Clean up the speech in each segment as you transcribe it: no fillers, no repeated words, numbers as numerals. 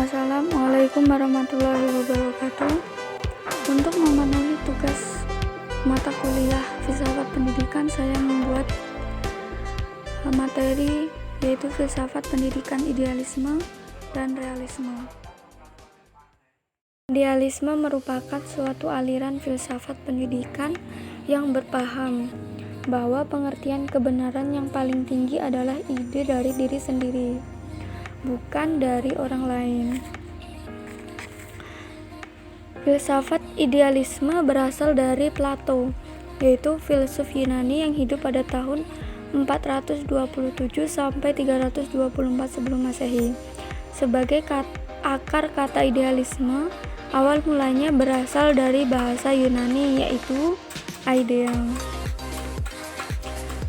Assalamualaikum warahmatullahi wabarakatuh. Untuk memenuhi tugas mata kuliah filsafat pendidikan, saya membuat materi yaitu filsafat pendidikan, idealisme dan realisme. Idealisme merupakan suatu aliran filsafat pendidikan yang berpaham bahwa pengertian kebenaran yang paling tinggi adalah ide dari diri sendiri, bukan dari orang lain. Filsafat idealisme berasal dari Plato, yaitu filsuf Yunani yang hidup pada tahun 427 sampai 324 sebelum Masehi. Sebagai akar kata idealisme, awal mulanya berasal dari bahasa Yunani yaitu idea,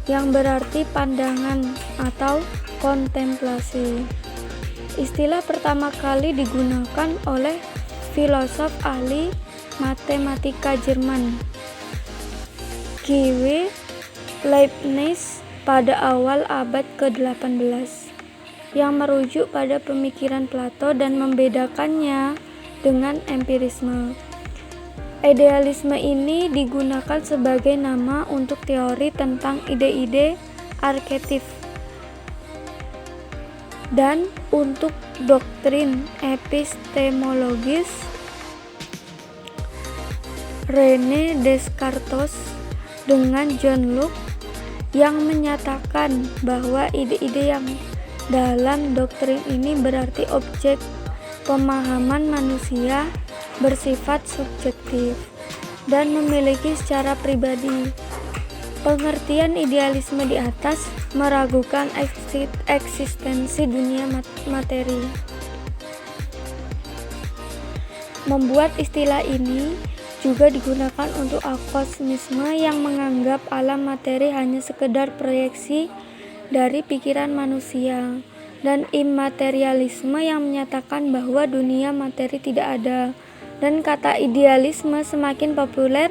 yang berarti pandangan atau kontemplasi. Istilah pertama kali digunakan oleh filosof ahli matematika Jerman G. W. Leibniz pada awal abad ke-18, yang merujuk pada pemikiran Plato dan membedakannya dengan empirisme. Idealisme ini digunakan sebagai nama untuk teori tentang ide-ide arketip dan untuk doktrin epistemologis. René Descartes dengan John Locke yang menyatakan bahwa ide-ide yang dalam doktrin ini berarti objek pemahaman manusia bersifat subjektif dan memiliki secara pribadi. Pengertian idealisme di atas meragukan eksistensi dunia materi. Membuat istilah ini juga digunakan untuk akosmisme yang menganggap alam materi hanya sekedar proyeksi dari pikiran manusia, dan immaterialisme yang menyatakan bahwa dunia materi tidak ada. Dan kata idealisme semakin populer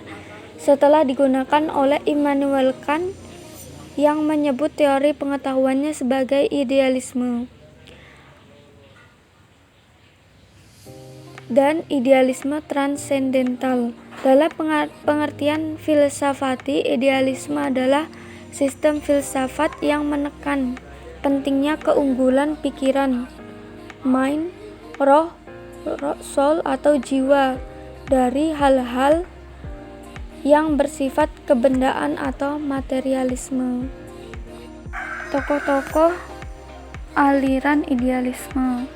setelah digunakan oleh Immanuel Kant yang menyebut teori pengetahuannya sebagai idealisme. Dan idealisme transendental. Dalam pengertian filsafati, idealisme adalah sistem filsafat yang menekan pentingnya keunggulan pikiran, mind, roh, soul atau jiwa dari hal-hal yang bersifat kebendaan atau materialisme. Tokoh-tokoh aliran idealisme.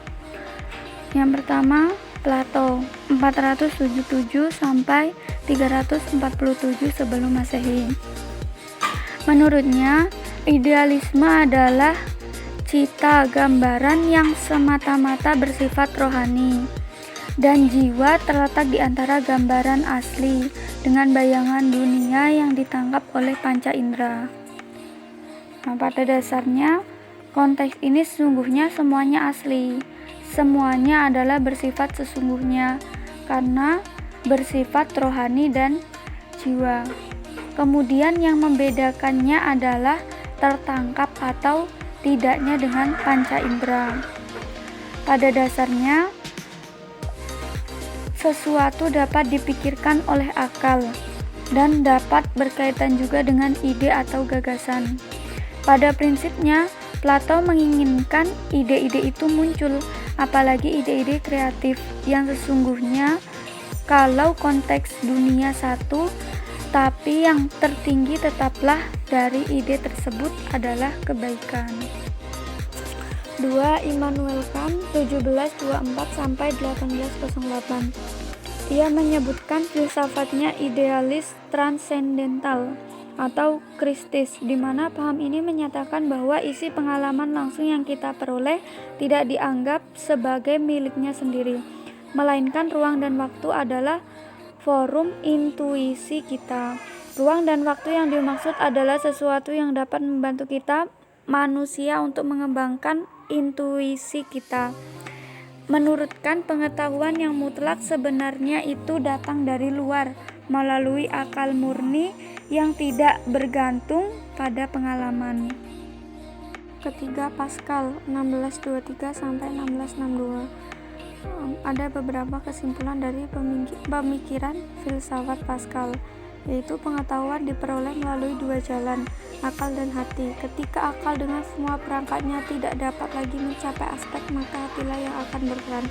Yang pertama, Plato 477 sampai 347 sebelum Masehi. Menurutnya, idealisme adalah cita gambaran yang semata-mata bersifat rohani, dan jiwa terletak di antara gambaran asli dengan bayangan dunia yang ditangkap oleh panca indera. Nah, pada dasarnya, konteks ini sesungguhnya semuanya asli. Semuanya adalah bersifat sesungguhnya karena bersifat rohani dan jiwa. Kemudian yang membedakannya adalah tertangkap atau tidaknya dengan panca indera. Pada dasarnya, sesuatu dapat dipikirkan oleh akal dan dapat berkaitan juga dengan ide atau gagasan. Pada prinsipnya, Plato menginginkan ide-ide itu muncul, apalagi ide-ide kreatif yang sesungguhnya kalau konteks dunia satu, tapi yang tertinggi tetaplah dari ide tersebut adalah kebaikan. 2. Immanuel Kant 1724 sampai 1808. Ia menyebutkan filsafatnya idealis transendental atau kristis, di mana paham ini menyatakan bahwa isi pengalaman langsung yang kita peroleh tidak dianggap sebagai miliknya sendiri, melainkan ruang dan waktu adalah forum intuisi kita. Ruang dan waktu yang dimaksud adalah sesuatu yang dapat membantu kita manusia untuk mengembangkan intuisi kita. Menurut Kant, pengetahuan yang mutlak sebenarnya itu datang dari luar melalui akal murni yang tidak bergantung pada pengalaman. Ketiga, Pascal 1623 sampai 1662. ada beberapa kesimpulan dari pemikiran filsafat Pascal, yaitu pengetahuan diperoleh melalui dua jalan, akal dan hati. Ketika akal dengan semua perangkatnya tidak dapat lagi mencapai aspek, maka hatilah yang akan berperan.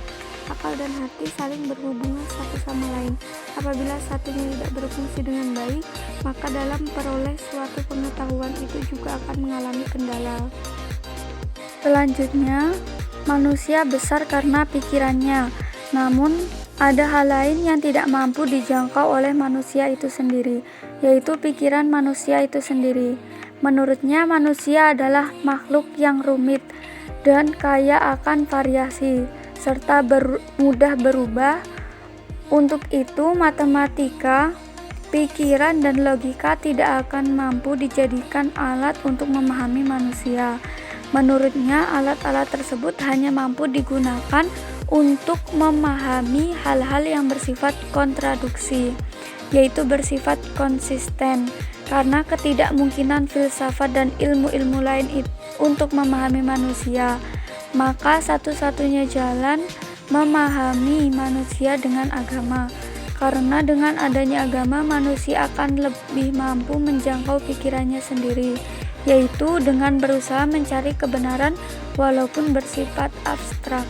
Akal dan hati saling berhubungan satu sama lain. Apabila satunya tidak berfungsi dengan baik, maka dalam peroleh suatu pengetahuan itu juga akan mengalami kendala. Selanjutnya, manusia besar karena pikirannya, namun ada hal lain yang tidak mampu dijangkau oleh manusia itu sendiri, yaitu pikiran manusia itu sendiri. Menurutnya, manusia adalah makhluk yang rumit dan kaya akan variasi, serta mudah berubah. Untuk itu, matematika, pikiran, dan logika tidak akan mampu dijadikan alat untuk memahami manusia. Menurutnya, alat-alat tersebut hanya mampu digunakan untuk memahami hal-hal yang bersifat kontraduksi, yaitu bersifat konsisten, karena ketidakmungkinan filsafat dan ilmu-ilmu lain untuk memahami manusia. Maka satu-satunya jalan memahami manusia dengan agama, karena dengan adanya agama manusia akan lebih mampu menjangkau pikirannya sendiri, yaitu dengan berusaha mencari kebenaran walaupun bersifat abstrak.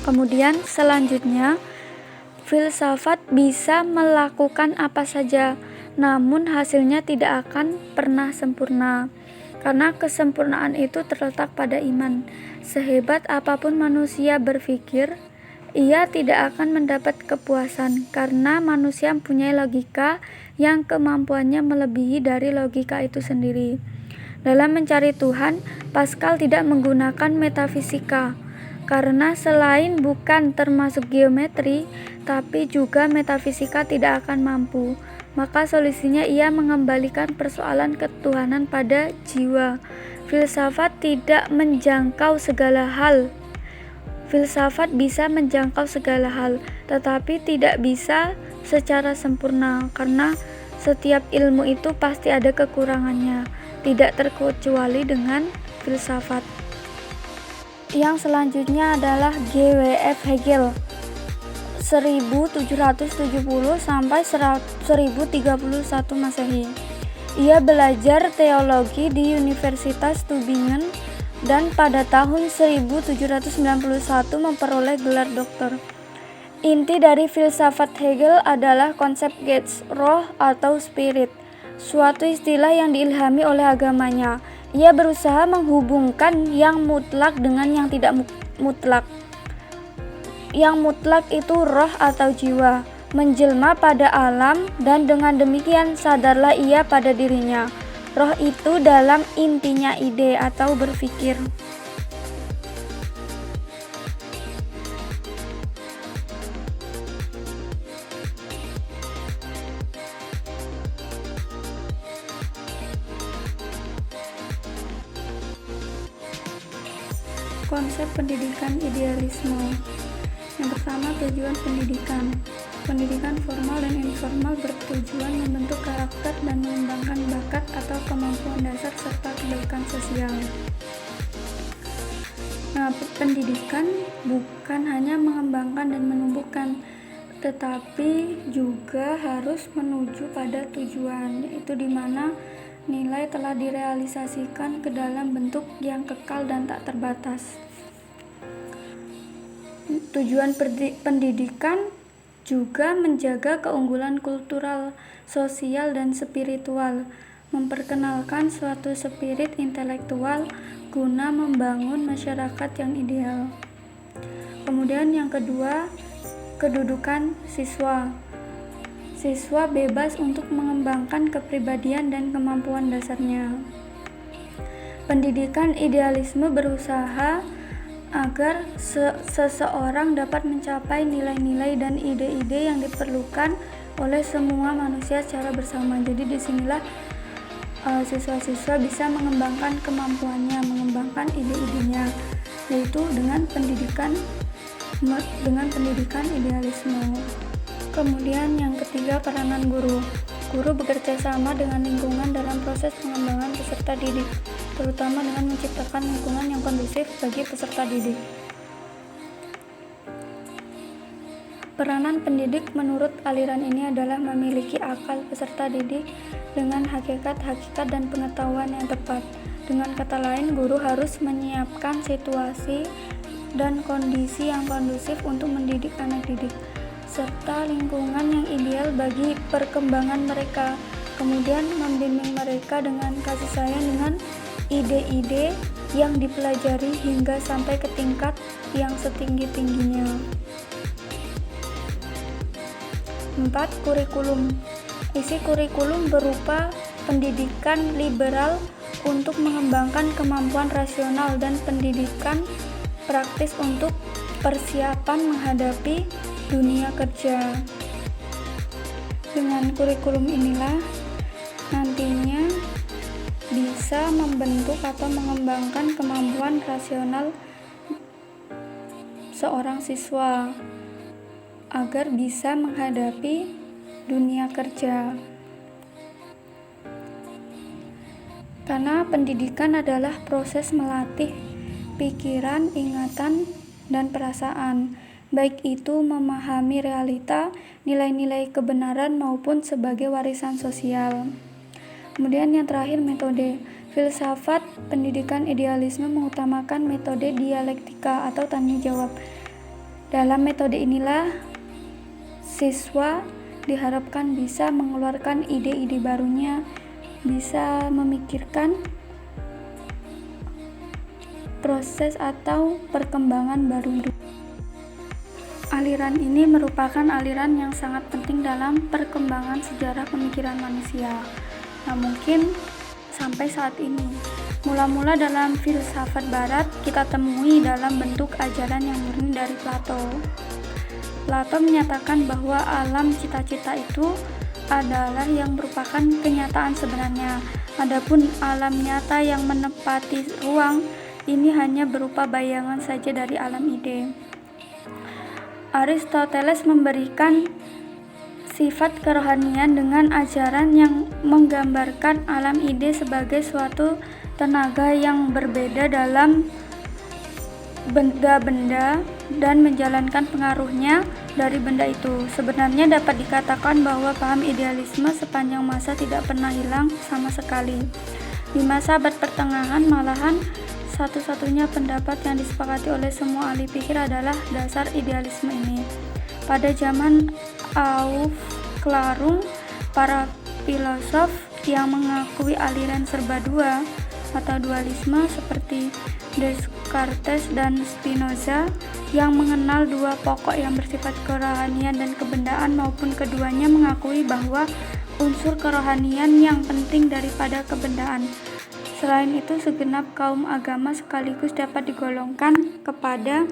Kemudian selanjutnya, filsafat bisa melakukan apa saja, namun hasilnya tidak akan pernah sempurna, karena kesempurnaan itu terletak pada iman. Sehebat apapun manusia berpikir, ia tidak akan mendapat kepuasan, karena manusia mempunyai logika yang kemampuannya melebihi dari logika itu sendiri. Dalam mencari Tuhan, Pascal tidak menggunakan metafisika, karena selain bukan termasuk geometri, tapi juga metafisika tidak akan mampu. Maka solusinya ia mengembalikan persoalan ketuhanan pada jiwa. Filsafat tidak menjangkau segala hal. Filsafat bisa menjangkau segala hal, tetapi tidak bisa secara sempurna, karena setiap ilmu itu pasti ada kekurangannya, tidak terkecuali dengan filsafat. Yang selanjutnya adalah G.W.F. Hegel 1770 sampai 1031 Masehi. Ia belajar teologi di Universitas Tübingen dan pada tahun 1791 memperoleh gelar doktor. Inti dari filsafat Hegel adalah konsep Geist, roh atau spirit, suatu istilah yang diilhami oleh agamanya. Ia berusaha menghubungkan yang mutlak dengan yang tidak mutlak. Yang mutlak itu roh atau jiwa, menjelma pada alam, dan dengan demikian sadarlah ia pada dirinya. Roh itu dalam intinya ide atau berpikir. Konsep pendidikan idealisme. Yang pertama, tujuan pendidikan. Pendidikan formal dan informal bertujuan membentuk karakter dan mengembangkan bakat atau kemampuan dasar serta kebaikan sosial. Nah, pendidikan bukan hanya mengembangkan dan menumbuhkan, tetapi juga harus menuju pada tujuan, yaitu di mana nilai telah direalisasikan ke dalam bentuk yang kekal dan tak terbatas. Tujuan pendidikan juga menjaga keunggulan kultural, sosial, dan spiritual, memperkenalkan suatu spirit intelektual guna membangun masyarakat yang ideal. Kemudian yang kedua, kedudukan siswa. Siswa bebas untuk mengembangkan kepribadian dan kemampuan dasarnya. Pendidikan idealisme berusaha agar seseorang dapat mencapai nilai-nilai dan ide-ide yang diperlukan oleh semua manusia secara bersama. Jadi disinilah siswa-siswa bisa mengembangkan kemampuannya, mengembangkan ide-idenya, yaitu dengan pendidikan idealisme. Kemudian yang ketiga, peranan guru. Guru bekerja sama dengan lingkungan dalam proses pengembangan peserta didik, terutama dengan menciptakan lingkungan yang kondusif bagi peserta didik. Peranan pendidik menurut aliran ini adalah memiliki akal peserta didik dengan hakikat-hakikat dan pengetahuan yang tepat. Dengan kata lain, guru harus menyiapkan situasi dan kondisi yang kondusif untuk mendidik anak didik, serta lingkungan yang ideal bagi perkembangan mereka. Kemudian membimbing mereka dengan kasih sayang dengan ide-ide yang dipelajari hingga sampai ke tingkat yang setinggi-tingginya. 4. Kurikulum. Isi kurikulum berupa pendidikan liberal untuk mengembangkan kemampuan rasional dan pendidikan praktis untuk persiapan menghadapi dunia kerja. Dengan kurikulum inilah nantinya bisa membentuk atau mengembangkan kemampuan rasional seorang siswa agar bisa menghadapi dunia kerja. Karena pendidikan adalah proses melatih pikiran, ingatan, dan perasaan, baik itu memahami realita, nilai-nilai kebenaran maupun sebagai warisan sosial. Kemudian yang terakhir, metode. Filsafat pendidikan idealisme mengutamakan metode dialektika atau tanya jawab. Dalam metode inilah siswa diharapkan bisa mengeluarkan ide-ide barunya, bisa memikirkan proses atau perkembangan baru. Aliran ini merupakan aliran yang sangat penting dalam perkembangan sejarah pemikiran manusia. Nah, mungkin sampai saat ini. Mula-mula dalam filsafat barat kita temui dalam bentuk ajaran yang murni dari Plato. Plato menyatakan bahwa alam cita-cita itu adalah yang merupakan kenyataan sebenarnya. Adapun alam nyata yang menepati ruang ini hanya berupa bayangan saja dari alam ide. Aristoteles memberikan sifat kerohanian dengan ajaran yang menggambarkan alam ide sebagai suatu tenaga yang berbeda dalam benda-benda dan menjalankan pengaruhnya dari benda itu. Sebenarnya dapat dikatakan bahwa paham idealisme sepanjang masa tidak pernah hilang sama sekali. Di masa abad pertengahan malahan satu-satunya pendapat yang disepakati oleh semua ahli pikir adalah dasar idealisme ini. Pada zaman Aufklärung, para filosof yang mengakui aliran serba dua atau dualisme seperti Descartes dan Spinoza yang mengenal dua pokok yang bersifat kerohanian dan kebendaan maupun keduanya mengakui bahwa unsur kerohanian yang penting daripada kebendaan. Selain itu, segenap kaum agama sekaligus dapat digolongkan kepada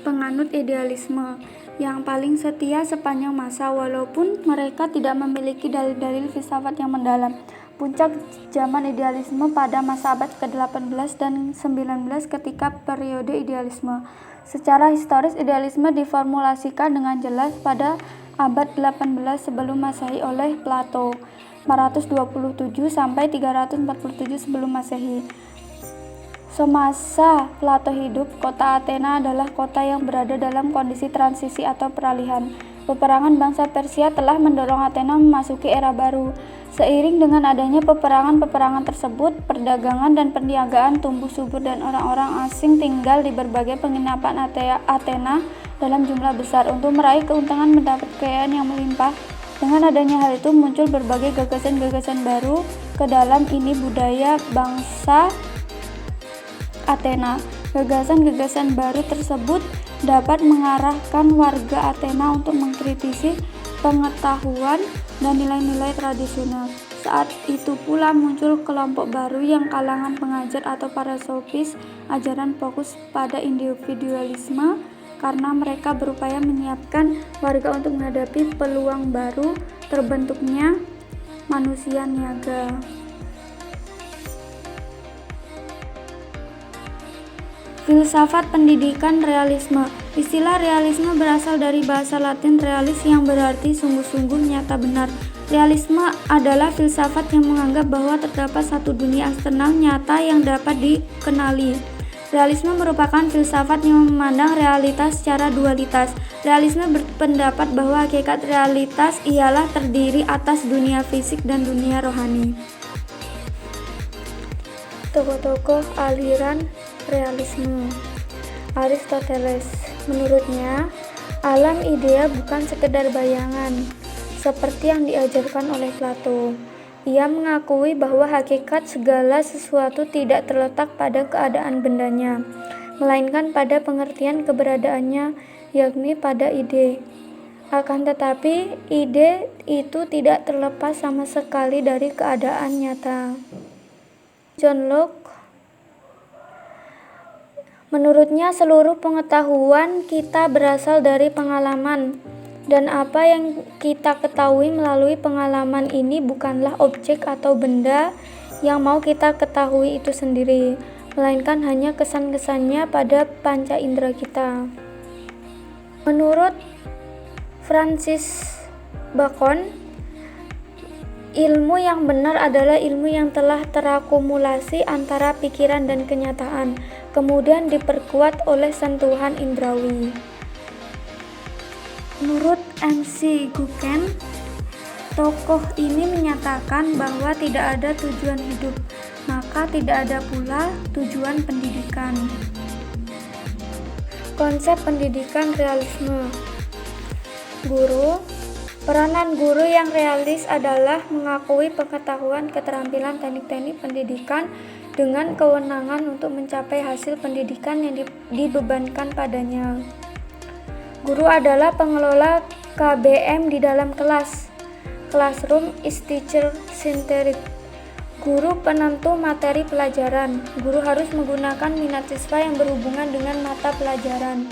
penganut idealisme yang paling setia sepanjang masa walaupun mereka tidak memiliki dalil-dalil filsafat yang mendalam. Puncak zaman idealisme pada masa abad ke-18 dan 19 ketika periode idealisme. Secara historis, idealisme diformulasikan dengan jelas pada abad 18 sebelum Masehi oleh Plato, 427 sampai 347 sebelum Masehi. Semasa Plato hidup, kota Athena adalah kota yang berada dalam kondisi transisi atau peralihan. Peperangan bangsa Persia telah mendorong Athena memasuki era baru. Seiring dengan adanya peperangan-peperangan tersebut, perdagangan dan perniagaan tumbuh subur dan orang-orang asing tinggal di berbagai penginapan Athena dalam jumlah besar. Untuk meraih keuntungan mendapat kekayaan yang melimpah, dengan adanya hal itu muncul berbagai gagasan-gagasan baru ke dalam ini budaya bangsa Athena. Gagasan-gagasan baru tersebut dapat mengarahkan warga Athena untuk mengkritisi pengetahuan dan nilai-nilai tradisional. Saat itu pula muncul kelompok baru yang kalangan pengajar atau para sofis. Ajaran fokus pada individualisme karena mereka berupaya menyiapkan warga untuk menghadapi peluang baru terbentuknya manusia niaga. Filsafat pendidikan realisme. Istilah realisme berasal dari bahasa Latin realis yang berarti sungguh-sungguh, nyata, benar. Realisme adalah filsafat yang menganggap bahwa terdapat satu dunia eksternal nyata yang dapat dikenali. Realisme merupakan filsafat yang memandang realitas secara dualitas. Realisme berpendapat bahwa hakikat realitas ialah terdiri atas dunia fisik dan dunia rohani. Tokoh-tokoh aliran realisme. Aristoteles, menurutnya, alam idea bukan sekedar bayangan, seperti yang diajarkan oleh Plato. Ia mengakui bahwa hakikat segala sesuatu tidak terletak pada keadaan bendanya, melainkan pada pengertian keberadaannya, yakni pada ide. Akan tetapi, ide itu tidak terlepas sama sekali dari keadaan nyata. John Locke, menurutnya seluruh pengetahuan kita berasal dari pengalaman. Dan apa yang kita ketahui melalui pengalaman ini bukanlah objek atau benda yang mau kita ketahui itu sendiri, melainkan hanya kesan-kesannya pada panca indera kita. Menurut Francis Bacon, ilmu yang benar adalah ilmu yang telah terakumulasi antara pikiran dan kenyataan, kemudian diperkuat oleh sentuhan indrawi. Menurut M.C. Guken, tokoh ini menyatakan bahwa tidak ada tujuan hidup, maka tidak ada pula tujuan pendidikan. Konsep pendidikan realisme. Guru. Peranan guru yang realis adalah mengakui pengetahuan, keterampilan, teknik-teknik pendidikan dengan kewenangan untuk mencapai hasil pendidikan yang dibebankan padanya. Guru adalah pengelola KBM di dalam kelas. Classroom is teacher centered. Guru penentu materi pelajaran. Guru harus menggunakan minat siswa yang berhubungan dengan mata pelajaran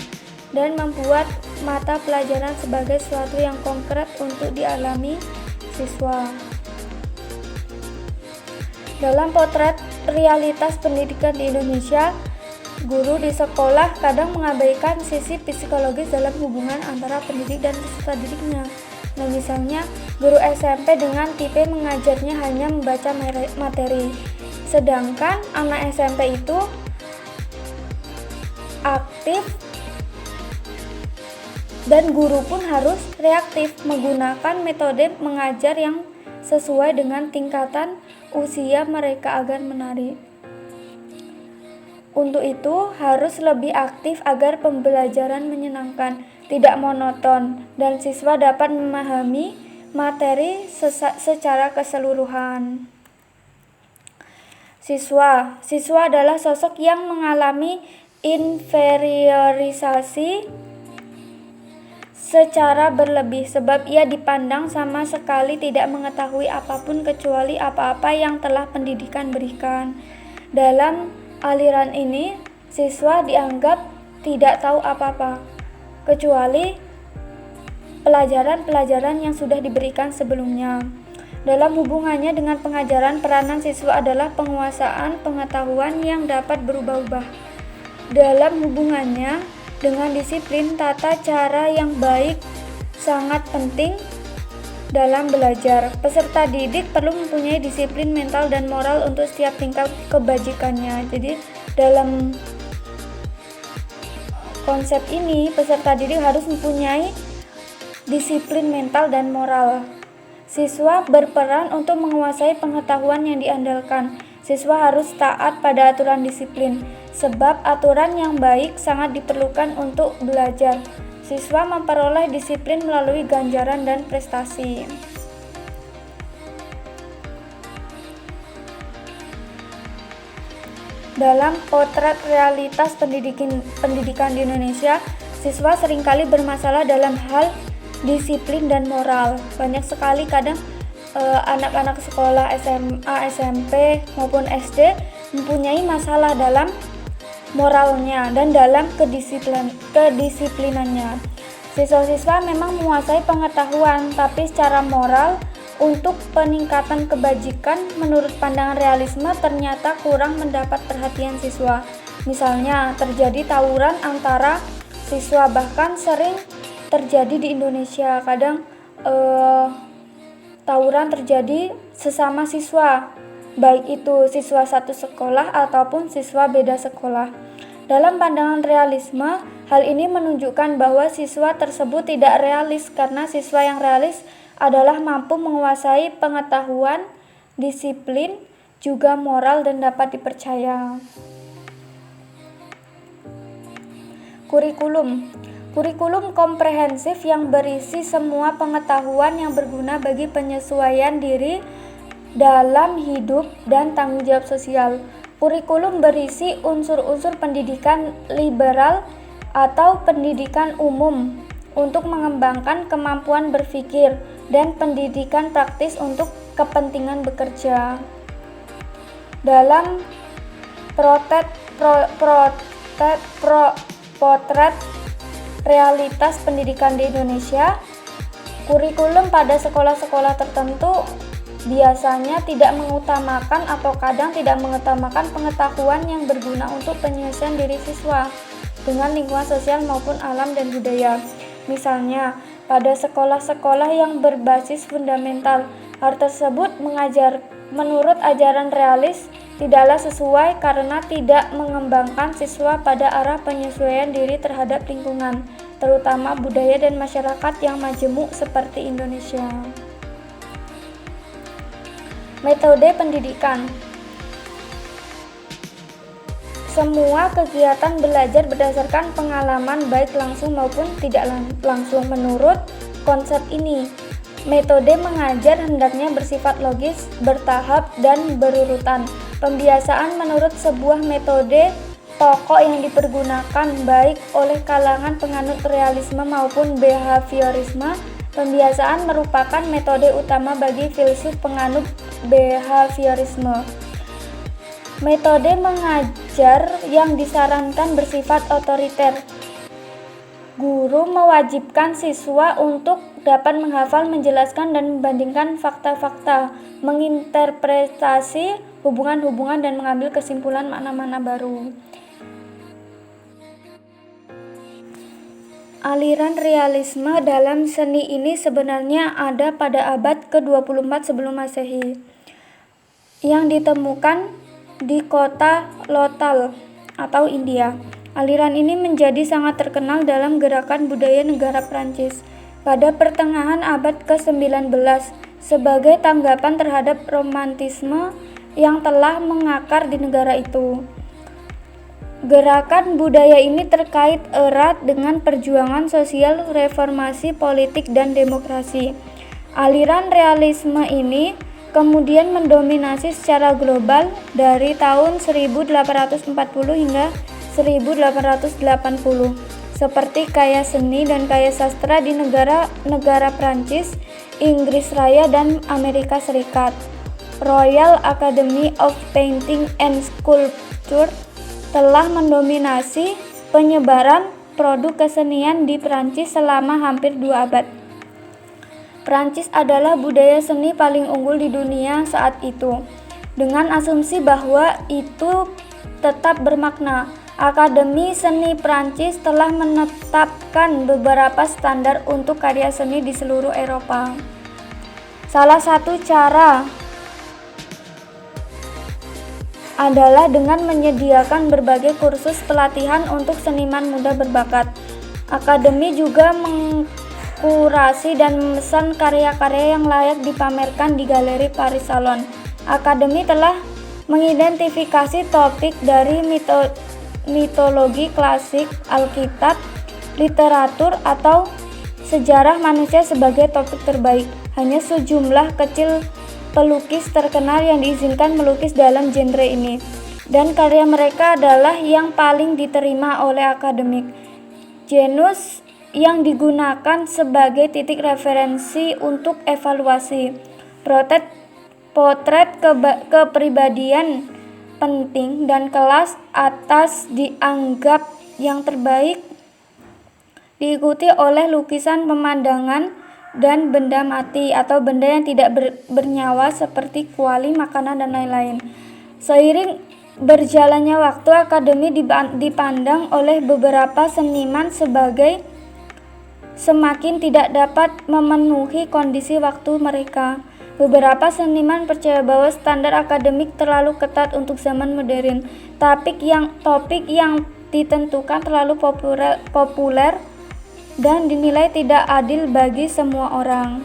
dan membuat mata pelajaran sebagai sesuatu yang konkret untuk dialami siswa. Dalam potret realitas pendidikan di Indonesia, guru di sekolah kadang mengabaikan sisi psikologis dalam hubungan antara pendidik dan peserta didiknya. Nah, misalnya guru SMP dengan tipe mengajarnya hanya membaca materi, sedangkan anak SMP itu aktif dan guru pun harus reaktif menggunakan metode mengajar yang sesuai dengan tingkatan usia mereka agar menarik. Untuk itu, harus lebih aktif agar pembelajaran menyenangkan, tidak monoton, dan siswa dapat memahami materi secara keseluruhan. Siswa adalah sosok yang mengalami inferiorisasi secara berlebih, sebab ia dipandang sama sekali tidak mengetahui apapun kecuali apa-apa yang telah pendidikan berikan. Dalam aliran ini, siswa dianggap tidak tahu apa-apa, kecuali pelajaran-pelajaran yang sudah diberikan sebelumnya. Dalam hubungannya dengan pengajaran, peranan siswa adalah penguasaan pengetahuan yang dapat berubah-ubah. Dalam hubungannya dengan disiplin, tata cara yang baik sangat penting dalam belajar. Peserta didik perlu mempunyai disiplin mental dan moral untuk setiap tingkat kebajikannya. Jadi dalam konsep ini, peserta didik harus mempunyai disiplin mental dan moral. Siswa berperan untuk menguasai pengetahuan yang diandalkan. Siswa harus taat pada aturan disiplin, sebab aturan yang baik sangat diperlukan untuk belajar. Siswa memperoleh disiplin melalui ganjaran dan prestasi. Dalam potret realitas pendidikan di Indonesia, siswa seringkali bermasalah dalam hal disiplin dan moral. Banyak sekali kadang anak-anak sekolah SMA, SMP maupun SD mempunyai masalah dalam moralnya dan dalam kedisiplinannya. Siswa-siswa memang menguasai pengetahuan, tapi secara moral untuk peningkatan kebajikan menurut pandangan realisme ternyata kurang mendapat perhatian siswa. Misalnya terjadi tawuran antara siswa, bahkan sering terjadi di Indonesia. Kadang tawuran terjadi sesama siswa, baik itu siswa satu sekolah ataupun siswa beda sekolah. Dalam pandangan realisme, hal ini menunjukkan bahwa siswa tersebut tidak realis karena siswa yang realis adalah mampu menguasai pengetahuan, disiplin, juga moral dan dapat dipercaya. Kurikulum komprehensif yang berisi semua pengetahuan yang berguna bagi penyesuaian diri dalam hidup dan tanggung jawab sosial. Kurikulum berisi unsur-unsur pendidikan liberal atau pendidikan umum untuk mengembangkan kemampuan berpikir dan pendidikan praktis untuk kepentingan bekerja. Dalam potret realitas pendidikan di Indonesia, kurikulum pada sekolah-sekolah tertentu biasanya tidak mengutamakan atau kadang tidak mengutamakan pengetahuan yang berguna untuk penyelesaian diri siswa dengan lingkungan sosial maupun alam dan budaya. Misalnya, pada sekolah-sekolah yang berbasis fundamental, hal tersebut menurut ajaran realis tidaklah sesuai karena tidak mengembangkan siswa pada arah penyesuaian diri terhadap lingkungan, terutama budaya dan masyarakat yang majemuk seperti Indonesia. Metode pendidikan. Semua kegiatan belajar berdasarkan pengalaman baik langsung maupun tidak langsung. Menurut konsep ini, metode mengajar hendaknya bersifat logis, bertahap, dan berurutan. Pembiasaan menurut sebuah metode pokok yang dipergunakan baik oleh kalangan penganut realisme maupun behaviorisme. Pembiasaan merupakan metode utama bagi filsuf penganut behaviorisme. Metode mengajar yang disarankan bersifat otoriter. Guru mewajibkan siswa untuk dapat menghafal, menjelaskan, dan membandingkan fakta-fakta, menginterpretasi hubungan-hubungan, dan mengambil kesimpulan makna-makna baru. Aliran realisme dalam seni ini sebenarnya ada pada abad ke-24 sebelum Masehi, yang ditemukan di kota Lothal atau India. Aliran ini menjadi sangat terkenal dalam gerakan budaya negara Prancis pada pertengahan abad ke-19 sebagai tanggapan terhadap romantisme yang telah mengakar di negara itu. Gerakan budaya ini terkait erat dengan perjuangan sosial, reformasi politik, dan demokrasi. Aliran realisme ini kemudian mendominasi secara global dari tahun 1840 hingga 1880, seperti karya seni dan karya sastra di negara Prancis, Inggris Raya, dan Amerika Serikat. Royal Academy of Painting and Sculpture telah mendominasi penyebaran produk kesenian di Prancis selama hampir 2 abad. Prancis adalah budaya seni paling unggul di dunia saat itu. Dengan asumsi bahwa itu tetap bermakna, Akademi Seni Prancis telah menetapkan beberapa standar untuk karya seni di seluruh Eropa. Salah satu cara adalah dengan menyediakan berbagai kursus pelatihan untuk seniman muda berbakat. Akademi juga mengkurasi dan memesan karya-karya yang layak dipamerkan di galeri Paris Salon. Akademi telah mengidentifikasi topik dari mitologi klasik, Alkitab, literatur, atau sejarah manusia sebagai topik terbaik. Hanya sejumlah kecil pelukis terkenal yang diizinkan melukis dalam genre ini, dan karya mereka adalah yang paling diterima oleh akademik. Genus yang digunakan sebagai titik referensi untuk evaluasi. Potret kepribadian penting dan kelas atas dianggap yang terbaik, diikuti oleh lukisan pemandangan dan benda mati atau benda yang tidak bernyawa seperti kuali, makanan, dan lain-lain. Seiring berjalannya waktu, akademi dipandang oleh beberapa seniman sebagai semakin tidak dapat memenuhi kondisi waktu mereka. Beberapa seniman percaya bahwa standar akademik terlalu ketat untuk zaman modern. Topik yang ditentukan terlalu populer dan dinilai tidak adil bagi semua orang.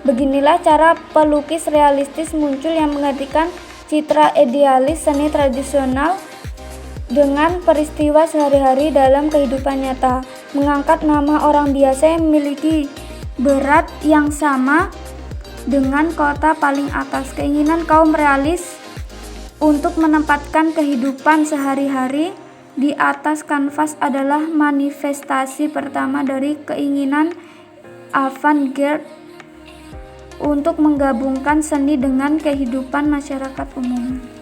Beginilah cara pelukis realistis muncul yang mengartikan citra idealis seni tradisional dengan peristiwa sehari-hari dalam kehidupan nyata, mengangkat nama orang biasa yang memiliki berat yang sama dengan kota paling atas. Keinginan kaum realis untuk menempatkan kehidupan sehari-hari di atas kanvas adalah manifestasi pertama dari keinginan avant-garde untuk menggabungkan seni dengan kehidupan masyarakat umum.